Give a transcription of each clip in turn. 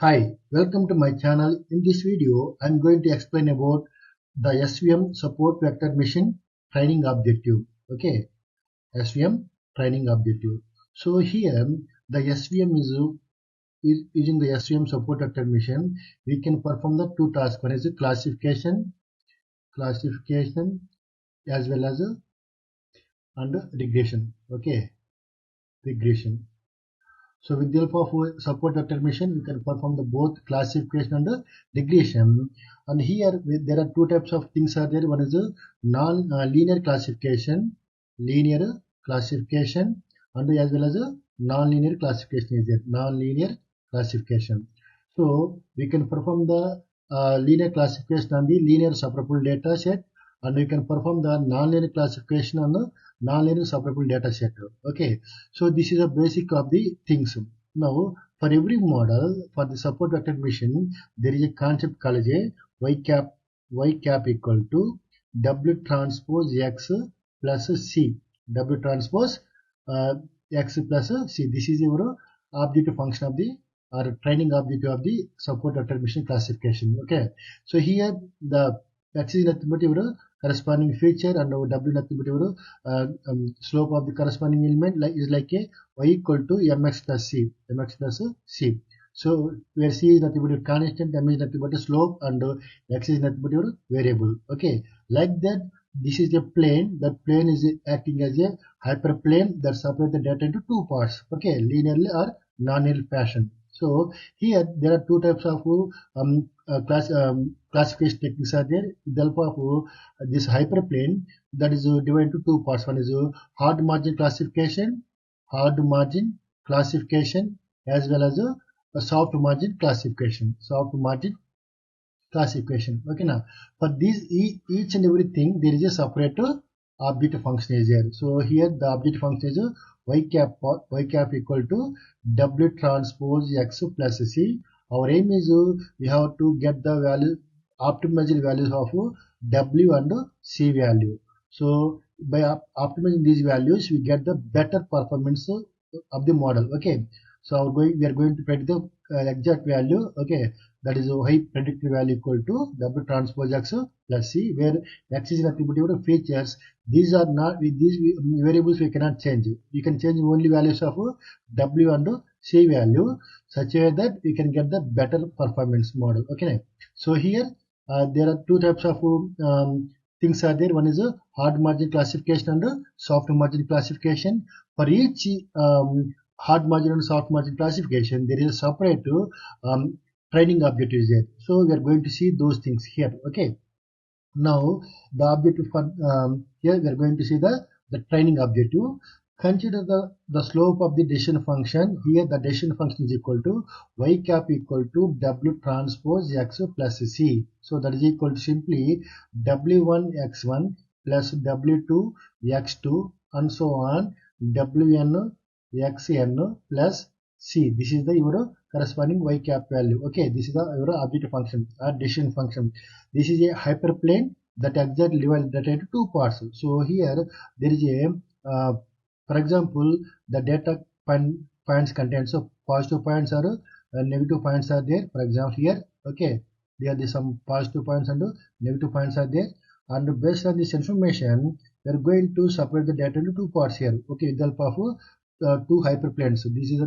Hi, welcome to my channel. In this video, I'm going to explain about the SVM support vector machine training objective. Okay, SVM training objective. So here the SVM is using the SVM support vector machine. We can perform the two tasks. One is the classification as well as and regression. Okay, regression. So with the help of support vector machine, we can perform the both classification and regression. And here there are two types of things are there. One is a non-linear classification, and as well as a non-linear classification is there. Non-linear classification. So we can perform the linear classification on the linear separable data set, and we can perform the non-linear classification on the non-linear separable data set. Okay, so this is a basic of the things. Now for every model for the support vector machine, there is a concept called as a y cap equal to w transpose x plus c. W transpose x plus c. This is your objective function of the or training objective of the support vector machine classification. Okay, so here the x is nothing but your corresponding feature and our w nothing but your slope of the corresponding element is like a y equal to mx plus c. So where c is nothing but your constant, m is nothing but a slope, and x is nothing but your variable. Okay, like that. This is a plane. That plane is acting as a hyperplane that separates the data into two parts. Okay, linearly or non-linear fashion. So here there are two types of classification techniques are there. With the help of this hyperplane, that is divided into two parts. One is hard margin classification, as well as a soft margin classification. Okay, now for these each and everything there is a separate objective function is there. So here the objective function is y cap equal to w transpose x plus c. Our aim is we have to get the value optimized values of w and c value. So by optimizing these values, we get the better performance of the model. Okay, so we are going to predict the exact value. Okay, that is y predicted value equal to w transpose x plus c, where x is nothing but your features. These are not these variables we cannot change. We can change only values of w and c value, such a way that we can get the better performance model. Okay, so here there are two types of things are there. One is a hard margin classification and a soft margin classification. For each hard margin and soft margin classification, there is a separate training objectives there. So we are going to see those things here. Okay, now the objective for here we are going to see the training objective. Consider the slope of the decision function. Here the decision function is equal to y cap equal to w transpose x plus c. So that is equal to simply w1 x1 plus w2 x2 and so on wn xn plus c. This is the your corresponding y cap value. Okay, this is the your objective function or decision function. This is a hyperplane that exactly divides data into two parts. So here there is a for example, the data points contain, so positive points are negative points are there. For example, here, okay, there are some positive points and negative points are there. And based on this information, we are going to separate the data into two parts here. Okay, with the help of two hyperplanes. So this is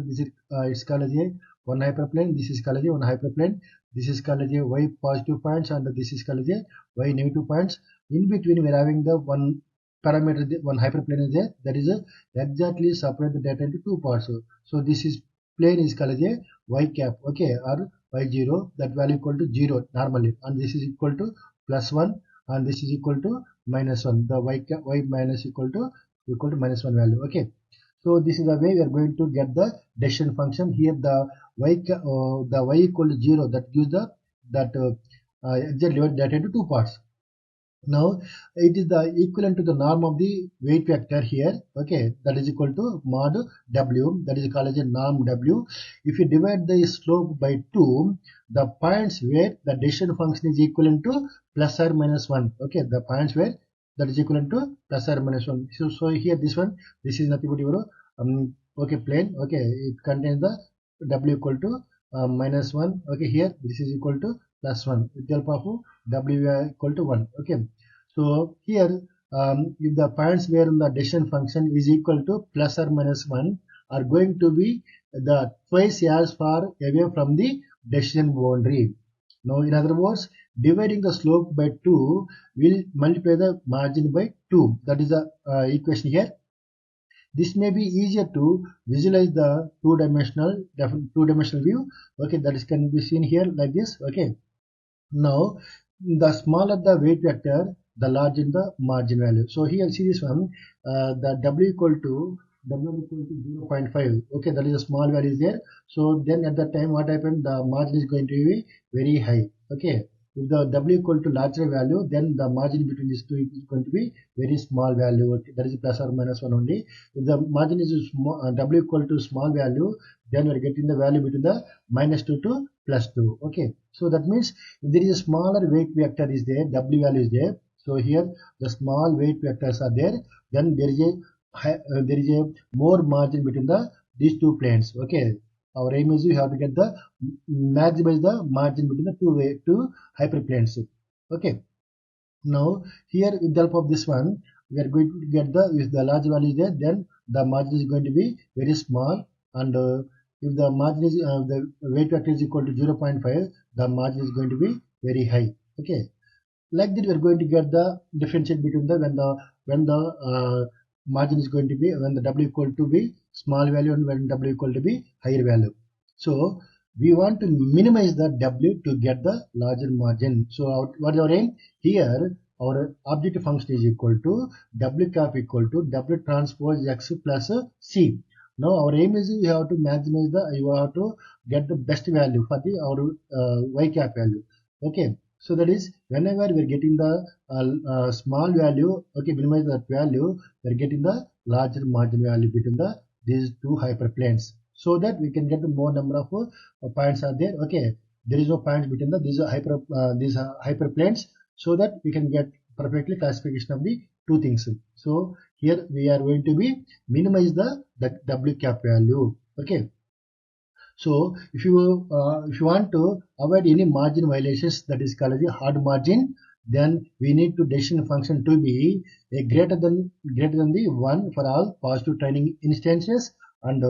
it's called as a one hyperplane. This is called as a one hyperplane. This is called as a y positive points, and this is called as a y negative points. In between, we are having the one parameter, one hyperplane is there, that is exactly separate the data into two parts. So this is plane is called as a y cap, okay, or y0, that value equal to 0 normally, and this is equal to +1, and this is equal to -1. The y minus equal to -1 value. Okay, so this is the way we are going to get the decision function. Here the y equal to 0, that gives the exact divided data into two parts. Now it is the equivalent to the norm of the weight vector here. Okay, that is equal to mod w, that is called as a norm w. If you divide the slope by 2, the points where the decision function is equivalent to plus or minus 1. Okay, the points where that is equivalent to plus or minus 1. So here this is nothing but your okay plane. Okay, it contains the w equal to minus 1. Okay, here this is equal to plus 1 with the help of w equal to 1. Okay, so here if the points where the decision function is equal to plus or minus 1 are going to be the twice as far away from the decision boundary. Now in other words, dividing the slope by 2 will multiply the margin by 2. That is the equation here. This may be easier to visualize the two-dimensional view. Okay, that is can be seen here like this. Okay, now the smaller the weight vector, the larger the margin value. So here see this one, the w equal to 0.5. Okay, that is a small value is there. So then at that time what happened, the margin is going to be very high. Okay, if the w equal to larger value, then the margin between these two is going to be very small value. Okay, that is plus or minus 1 only. If the margin is small, w equal to small value, then we are getting the value between the minus 2 to plus 2. Okay, so that means if there is a smaller weight vector is there, w value is there. So here the small weight vectors are there. Then there is a more margin between these two planes. Okay, our aim is we have to get the maximize the margin between the two hyperplanes. Okay, now here with the help of this one, we are going to get if the large value is there, then the margin is going to be very small, and if the margin is the weight vector is equal to 0.5, the margin is going to be very high. Okay, like that we are going to get the differentiate between the when the margin is going to be when the w equal to be small value and when w equal to be higher value. So we want to minimize the w to get the larger margin. So what is our aim here? Our objective function is equal to w cap equal to w transpose x plus c. Now our aim is we have to maximize you have to get the best value for the our y cap value. Okay, so that is whenever we are getting the small value, okay, minimize that value, we are getting the larger margin value between these two hyperplanes, so that we can get the more number of points are there. Okay, there is no points between these hyperplanes, so that we can get perfectly classification of the two things. So here we are going to be minimize the w cap value. Okay, so if you want to avoid any margin violations, that is called as a hard margin, then we need to decision function to be a greater than the 1 for all positive training instances, and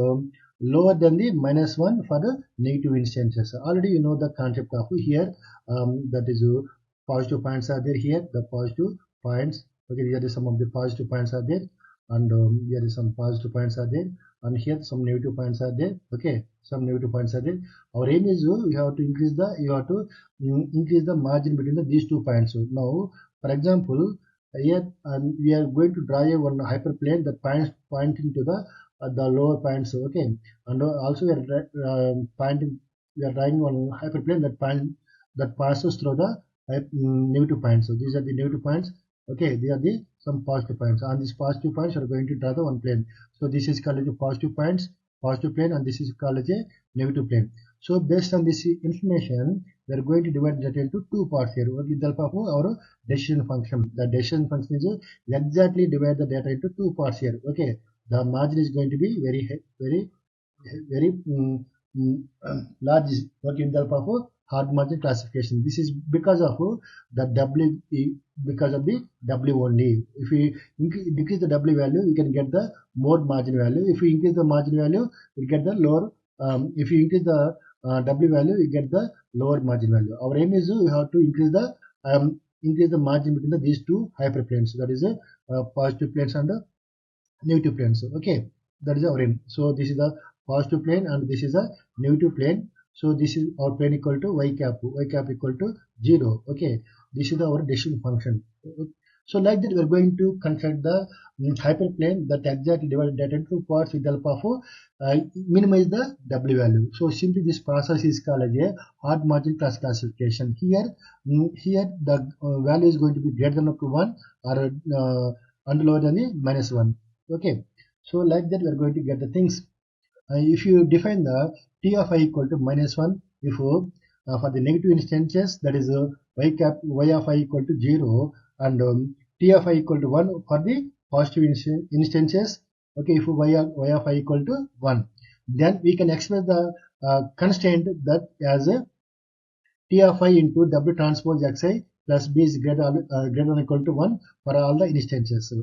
lower than the minus 1 for the negative instances. Already you know the concept of here, that is positive points are there here, the positive points. Okay, here is some of the positive points are there, and here is some positive points are there, and here some negative points are there. Okay, some negative points are there. Our aim is you have to increase the margin between these 2 points. So now, for example, here we are going to draw one hyperplane that pointing to the lower points. Okay, and also we are drawing one hyperplane that passes through the negative points. So these are the negative points. Okay, they are the some positive points. On these positive points, we are going to draw the one plane. So this is called as a positive plane, and this is called as a negative plane. So based on this information, we are going to divide that into 2 parts here with the help of our decision function. The decision function is exactly divide the data into 2 parts here. Okay, the margin is going to be very large, working with the help of hard margin classification. This is because of the w, because of the w only. If we decrease the w value, we can get the more margin value. If we increase the margin value, we get the lower. If you increase the w value, we get the lower margin value. Our aim is we have to increase the margin between these two hyperplanes. That is positive planes and negative planes. Okay, that is our aim. So this is the positive plane and this is a negative plane. So this is our plane equal to y cap equal to 0. Okay, this is our decision function. So like that we are going to construct the hyperplane that exactly divided data into parts with the help of minimize the w value. So simply this process is called as a hard margin classification. Here the value is going to be greater than or to 1 or and lower than the minus 1. Okay, so like that we are going to get the things. If you define the t of I equal to minus 1, if for the negative instances, that is y of I equal to 0, and t of I equal to 1 for the positive instances. Okay, if y of I equal to 1, then we can express the constraint that as a T of I into W transpose Xi plus B is greater than equal to 1 for all the instances.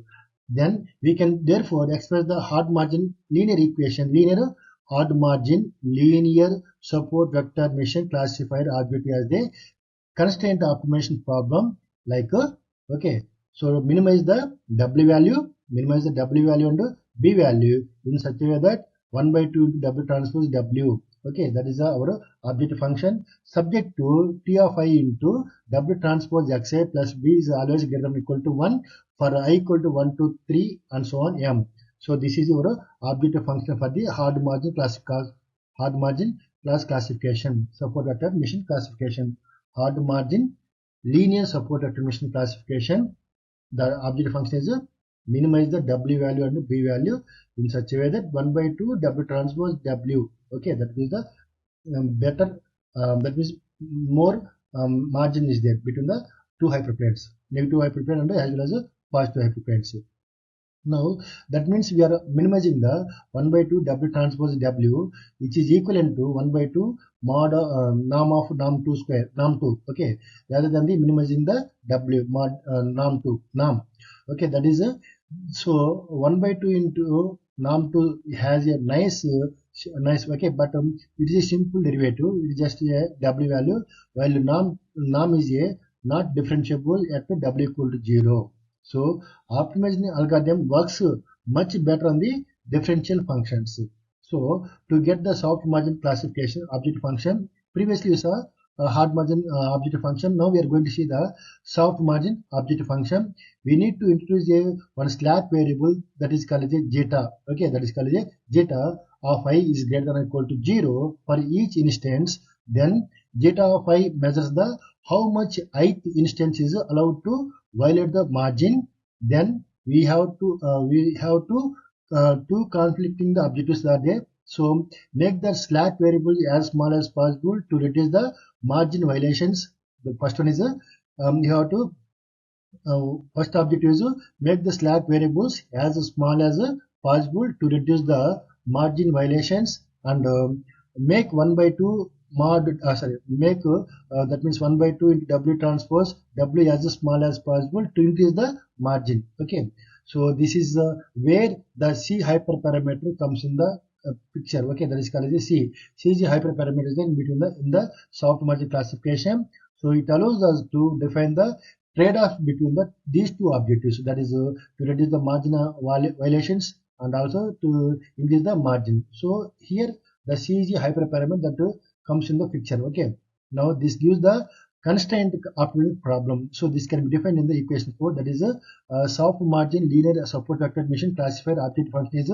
Then we can therefore express the hard margin linear equation, linear hard margin linear support vector mission classified arbitrarily as the constraint optimization problem like okay. So minimize the W value and B value in such a way that 1 by 2 into W transpose W. Okay, that is our objective function subject to T of I into W transpose Xi plus B is always greater than equal to 1 for I equal to 1 to 3 and so on M. So this is our objective function for the hard margin class classification, support vector mission classification, hard margin linear support vector mission classification. The objective function is minimize the W value and B value in such a way that 1 by 2 W transpose W. Okay, that is the better, that means more margin is there between the two hyperplanes, negative hyperplane and as well as positive hyperplanes. Now that means we are minimizing the 1 by 2 W transpose W, which is equivalent to 1 by 2 mod norm of norm 2 square, norm 2, okay, rather than the minimizing the W mod norm 2, norm. Okay, that is so 1 by 2 into norm 2 has a nice, okay, but it is a simple derivative, it is just a W value, while norm is a not differentiable at the W equal to 0. So optimization algorithm works much better on the differential functions. So to get the soft margin classification objective function, previously you saw a hard margin objective function. Now we are going to see the soft margin objective function. We need to introduce one slack variable that is called as a zeta. Okay, that is called as a zeta of I is greater than or equal to 0 for each instance. Then zeta of I measures the how much ith instance is allowed to violate the margin. Then we have to two conflicting the objectives are there. So make the slack variable as small as possible to reduce the margin violations. The first one is you have to first objective is make the slack variables as small as possible to reduce the margin violations, and make 1 by 2 mod make that means 1 by 2 into W transpose W as small as possible to increase the margin. Okay, so this is where the C hyperparameter comes in the picture. Okay, that is called as C is the hyperparameter in between in the soft margin classification. So it allows us to define the trade-off between these two objectives, that is to reduce the margin violations and also to increase the margin. So here the C is the hyperparameter that comes in the picture. Okay, now this gives the constraint optimal problem. So this can be defined in the equation 4, that is a soft margin linear support vector mission classified objective function is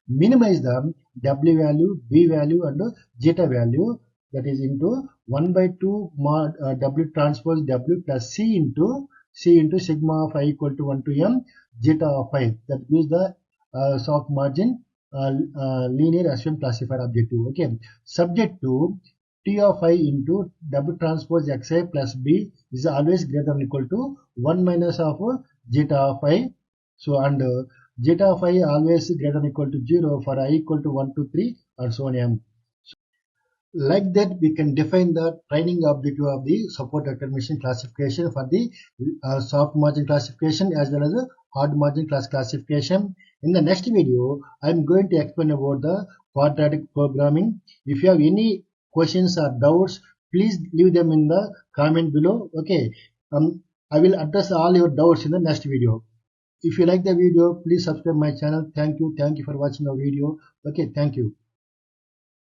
minimize the W value, B value and zeta value, that is into 1 by 2 mod W transpose W plus C into sigma of I equal to 1 to M zeta of I, that gives the soft margin linear SVM classified objective. Okay, subject to T of I into W transpose Xi plus B is always greater than or equal to 1 minus of zeta of I. So and zeta of I always greater than or equal to 0 for I equal to 1 to 3 and so on M. Like that, we can define the training objective of the support vector mission classification for the soft margin classification as well as a hard margin classification. In the next video, I am going to explain about the quadratic programming. If you have any questions or doubts, please leave them in the comment below. Okay, I will address all your doubts in the next video. If you like the video, please subscribe my channel. Thank you for watching our video. Okay, thank you.